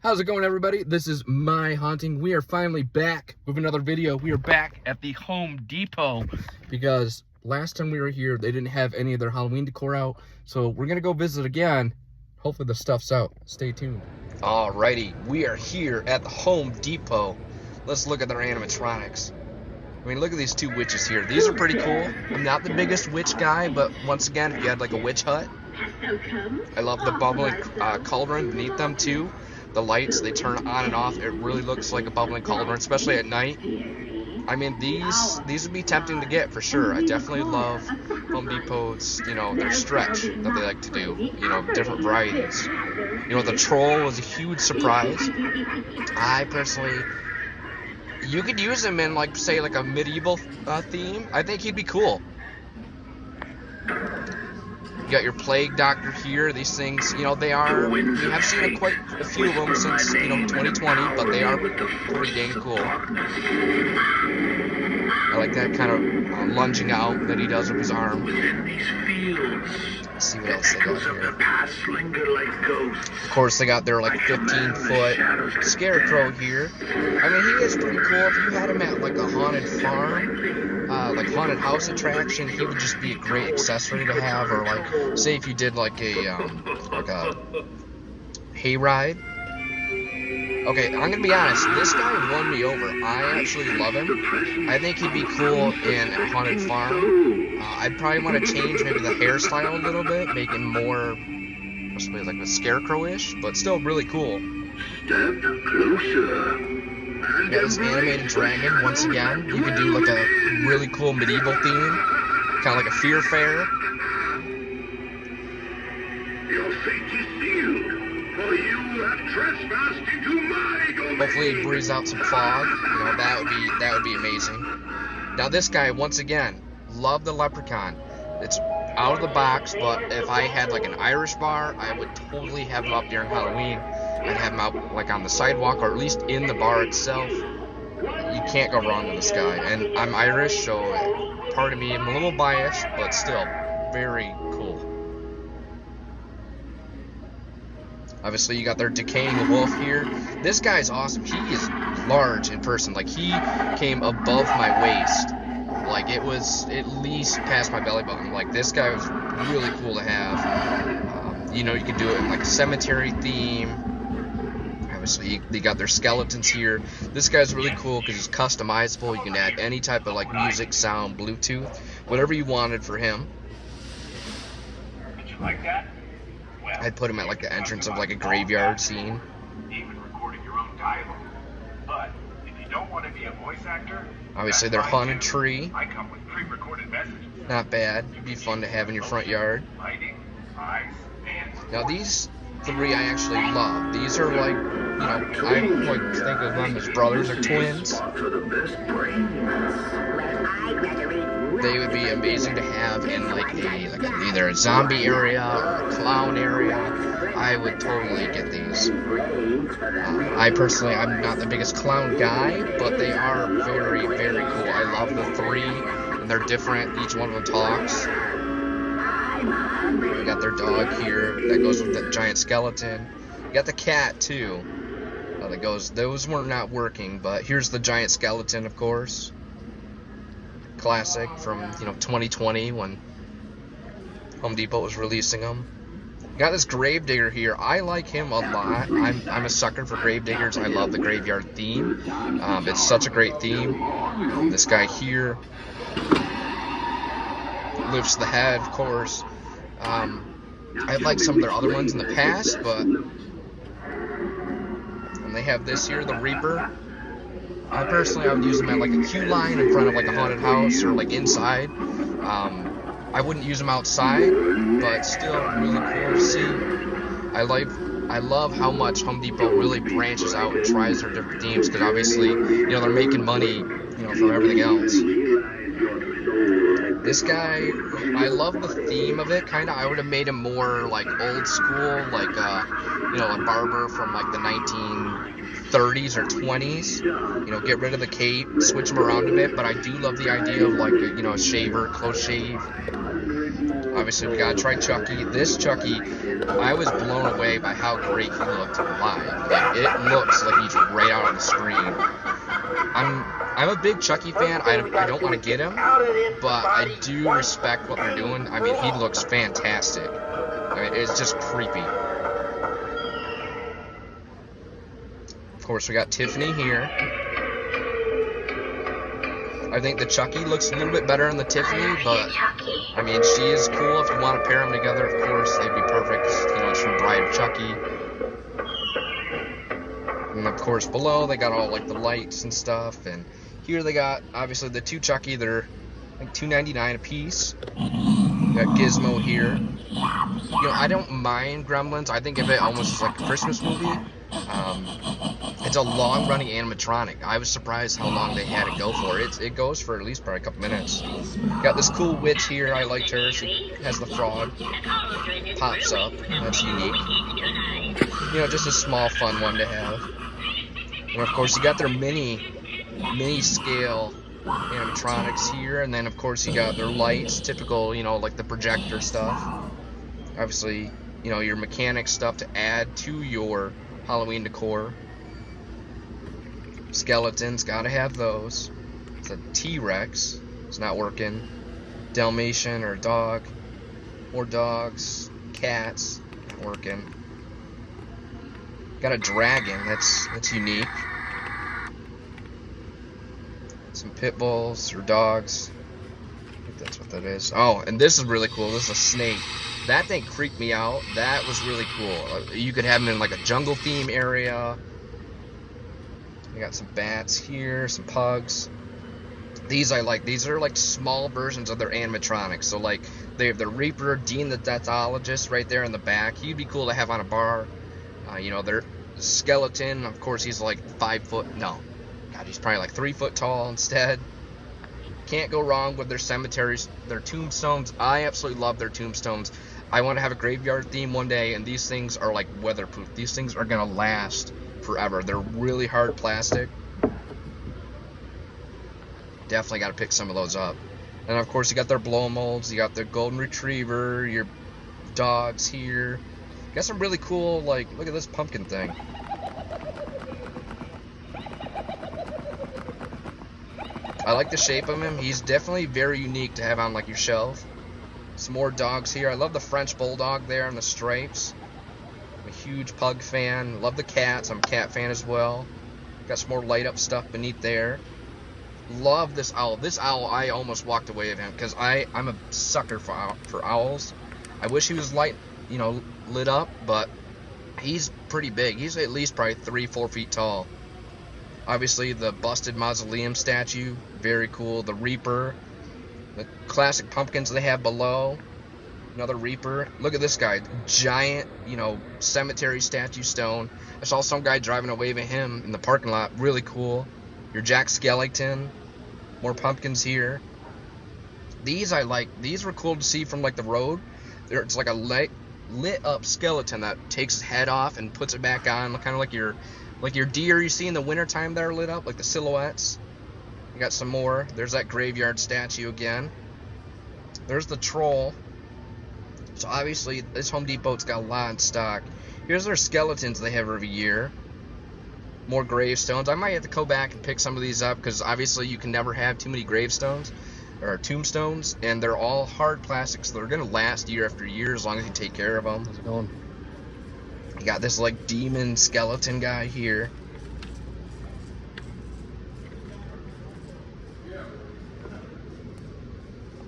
How's it going, everybody? This is My Haunting. We are finally back with another video. We are back at the Home Depot because last time we were here, they didn't have any of their Halloween decor out. So we're going to go visit again. Hopefully the stuff's out. Stay tuned. Alrighty, we are here at the Home Depot. Let's look at their animatronics. I mean, look at these two witches here. These are pretty cool. I'm not the biggest witch guy, but once again, if you had like a witch hut, I love the bubbling cauldron beneath them too. The lights, they turn on and off. It really looks like a bubbling cauldron, especially at night. I mean, these would be tempting to get for sure. I definitely love Home Depot's, their stretch that they like to do. Different varieties. The troll was a huge surprise. I personally, you could use him in say a medieval theme. I think he'd be cool. You got your plague doctor here. These things, we have seen quite a few of them since, 2020, but they are pretty dang cool. I like that kind of lunging out that he does with his arm. Let's see what else they got here. Of course, they got their 15-foot scarecrow here. I mean, he is pretty cool. If you had him at a haunted farm, haunted house attraction, he would just be a great accessory to have. Or say if you did a hayride. Okay, I'm gonna be honest, this guy won me over. I actually love him. I think he'd be cool in a haunted farm. I'd probably want to change maybe the hairstyle a little bit, make him more, possibly like a scarecrow-ish, but still really cool. Step closer. You got this animated dragon, once again. You could do a really cool medieval theme, kind of like a fear fair. Your fate is sealed, for you have trespassed into my domain. Hopefully it breathes out some fog. That would be amazing. Now this guy, once again, love the leprechaun. It's out of the box, but if I had an Irish bar, I would totally have him up during Halloween. I'd have him out on the sidewalk, or at least in the bar itself. You can't go wrong with this guy. And I'm Irish, so part of me, I'm a little biased, but still very cool. Obviously, you got their decaying wolf here. This guy's awesome. He is large in person. He came above my waist. It was at least past my belly button. This guy was really cool to have. You can do it in a cemetery theme. Obviously, they got their skeletons here. This guy's really cool because he's customizable. You can add any type of music, sound, Bluetooth, whatever you wanted for him. Did you like that? I'd put him at the entrance of a graveyard scene. Even recording your own dialogue. But if you don't want to be a voice actor, obviously their haunted tree. I come with pre-recorded messages. Not bad. It'd be fun to have in your front yard. Lighting, eyes, and now these three I actually love. These are I think of them as brothers or twins. They would be amazing to have in either a zombie area or a clown area. I would totally get these. I personally, I'm not the biggest clown guy, but they are very, very cool. I love the three, and they're different. Each one of them talks. We got their dog here that goes with the giant skeleton. You got the cat too. That goes. Those were not working, but here's the giant skeleton, of course. Classic from 2020 when Home Depot was releasing them. Got this gravedigger here. I like him a lot. I'm a sucker for gravediggers. I love the graveyard theme. It's such a great theme. This guy here lifts the head, of course. I've liked some of their other ones in the past, but and they have this here, the Reaper. I would use them at a queue line in front of a haunted house or inside. I wouldn't use them outside, but still really cool to see. I love how much Home Depot really branches out and tries their different themes, because obviously, they're making money, from everything else. This guy, I love the theme of it, kind of. I would have made him more old school, a barber from the 1930s or 20s. Get rid of the cape, switch him around a bit, but I do love the idea of a shaver, close shave. obviously we gotta try Chucky. This Chucky, I was blown away by how great he looked live. Like, it looks like he's right out on the screen. I'm a big Chucky fan. I don't want to get him, but I do respect what they're doing. I mean, he looks fantastic. I mean, it's just creepy. Of course, we got Tiffany here. I think the Chucky looks a little bit better than the Tiffany, but I mean, she is cool. If you want to pair them together, of course, they'd be perfect. You know, it's from Bride of Chucky. And of course, below they got all like the lights and stuff. And here they got obviously the two Chucky. They're like $2.99 a piece. Got Gizmo here. You know, I don't mind Gremlins. I think of it almost as like a Christmas movie. It's a long-running animatronic. I was surprised how long they had it go for. It goes for at least probably a couple minutes. Got this cool witch here. I liked her. She has the frog. Pops up. That's unique. You know, just a small, fun one to have. And of course, you got their mini scale animatronics here. And then, of course, you got their lights. Typical, you know, like the projector stuff. Obviously, you know, your mechanic stuff to add to your Halloween decor. Skeletons, gotta have those. It's a T-Rex, it's not working. Dalmatian or dog. More dogs. Cats, not working. Got a dragon, that's unique. Some pit bulls or dogs. I think that's what that is. Oh, and this is really cool. This is a snake. That thing creeped me out. That was really cool. You could have them in like a jungle theme area. We got some bats here, some pugs. These I like. These are like small versions of their animatronics. So like they have the Reaper, Dean the Deathologist right there in the back. He'd be cool to have on a bar. You know, their skeleton, of course, he's like 5 foot. No, God, he's probably like 3 foot tall instead. Can't go wrong with their cemeteries, their tombstones. I absolutely love their tombstones. I want to have a graveyard theme one day, and these things are like weatherproof. These things are gonna last forever. They're really hard plastic. Definitely got to pick some of those up. And of course, you got their blow molds. You got their golden retriever. Your dogs here. Got some really cool, like, look at this pumpkin thing. I like the shape of him. He's definitely very unique to have on like your shelf. Some more dogs here. I love the French Bulldog there and the stripes. I'm a huge pug fan. Love the cats. I'm a cat fan as well. Got some more light up stuff beneath there. Love this owl. This owl, I almost walked away of him because I'm a sucker for owls. I wish he was lit up, but he's pretty big. He's at least probably 3-4 feet tall. Obviously, the busted mausoleum statue, very cool. The Reaper, the classic pumpkins they have below. Another Reaper. Look at this guy, giant, cemetery statue stone. I saw some guy driving away with him in the parking lot. Really cool. Your Jack Skellington. More pumpkins here. These I like. These were cool to see from like the road. It's like a lit up skeleton that takes his head off and puts it back on, kind of like your deer you see in the wintertime that are lit up, like the silhouettes. You got some more. There's that graveyard statue again. There's the troll. So obviously this Home Depot's got a lot in stock. Here's their skeletons they have every year. More gravestones. I might have to go back and pick some of these up because obviously you can never have too many gravestones or tombstones, and they're all hard plastic, so they're gonna last year after year as long as you take care of them. How's it going? You got this like demon skeleton guy here.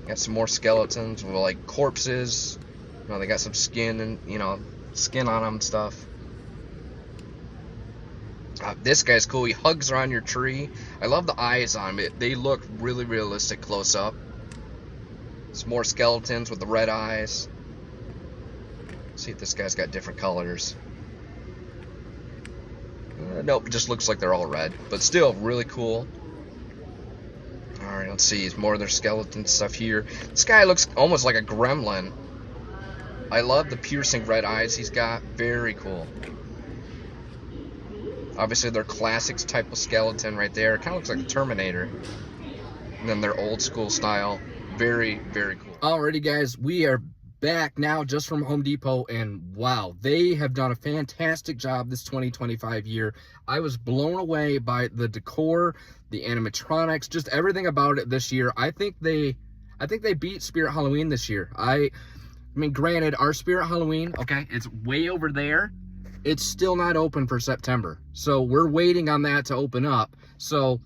Got some more skeletons with like corpses. They got some skin and skin on them and stuff. This guy's cool. He hugs around your tree. I love the eyes on him. They look really realistic close up. Some more skeletons with the red eyes. Let's see if this guy's got different colors. Nope, it just looks like they're all red. But still, really cool. Alright, let's see. More of their skeleton stuff here. This guy looks almost like a gremlin. I love the piercing red eyes he's got. Very cool. Obviously, their classics type of skeleton right there. It kind of looks like a Terminator. And then their old school style. Very, very cool. Alrighty, guys. We are back now just from Home Depot, and wow, they have done a fantastic job this 2025 year. I was blown away by the decor, the animatronics, just everything about it this year. I think they beat Spirit Halloween this year. I mean, granted, our Spirit Halloween, okay, it's way over there. It's still not open for September, so we're waiting on that to open up. So,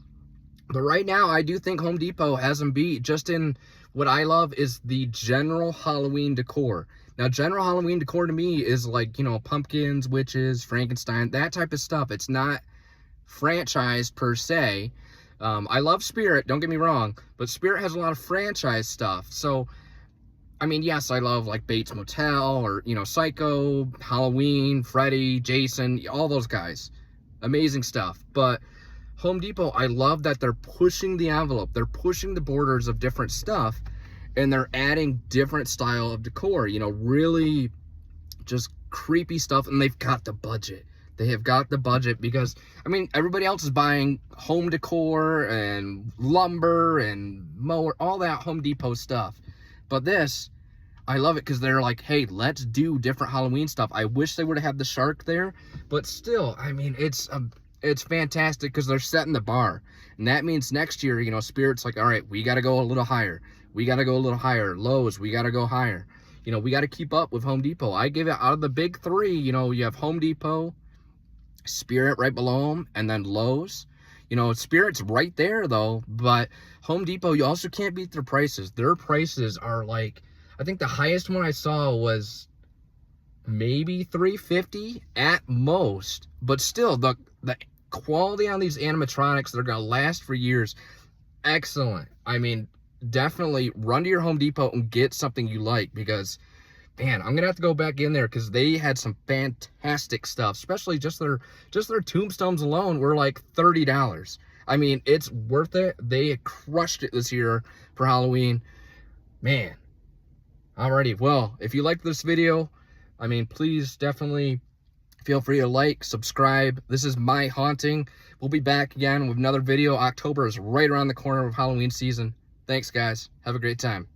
but right now, I do think Home Depot has them beat. Just in what I love is the general Halloween decor. Now, general Halloween decor to me is like, you know, pumpkins, witches, Frankenstein, that type of stuff. It's not franchised per se. I love Spirit, don't get me wrong, but Spirit has a lot of franchise stuff. So, I mean, yes, I love like Bates Motel or, you know, Psycho, Halloween, Freddy, Jason, all those guys. Amazing stuff. But Home Depot, I love that they're pushing the envelope. They're pushing the borders of different stuff, and they're adding different style of decor, you know, really just creepy stuff. And they've got the budget. They have got the budget because, I mean, everybody else is buying home decor and lumber and mower, all that Home Depot stuff. But this, I love it because they're like, hey, let's do different Halloween stuff. I wish they would have had the shark there, but still, I mean, it's fantastic because they're setting the bar. And that means next year, you know, Spirit's like, all right, we got to go a little higher. We got to go a little higher. Lowe's, we got to go higher. You know, we got to keep up with Home Depot. I give it out of the big three, you know, you have Home Depot, Spirit right below them, and then Lowe's. You know, Spirit's right there though, but Home Depot, you also can't beat their prices. Their prices are like, I think the highest one I saw was maybe $350 at most, but still the quality on these animatronics, they're gonna last for years. Excellent. I mean, definitely run to your Home Depot and get something you like, because man, I'm gonna have to go back in there because they had some fantastic stuff, especially just their tombstones alone were like $30. I mean, it's worth it. They crushed it this year for Halloween, man. Alrighty, well, if you liked this video, I mean, please definitely feel free to like, subscribe. This is my haunting. We'll be back again with another video. October is right around the corner of Halloween season. Thanks, guys. Have a great time.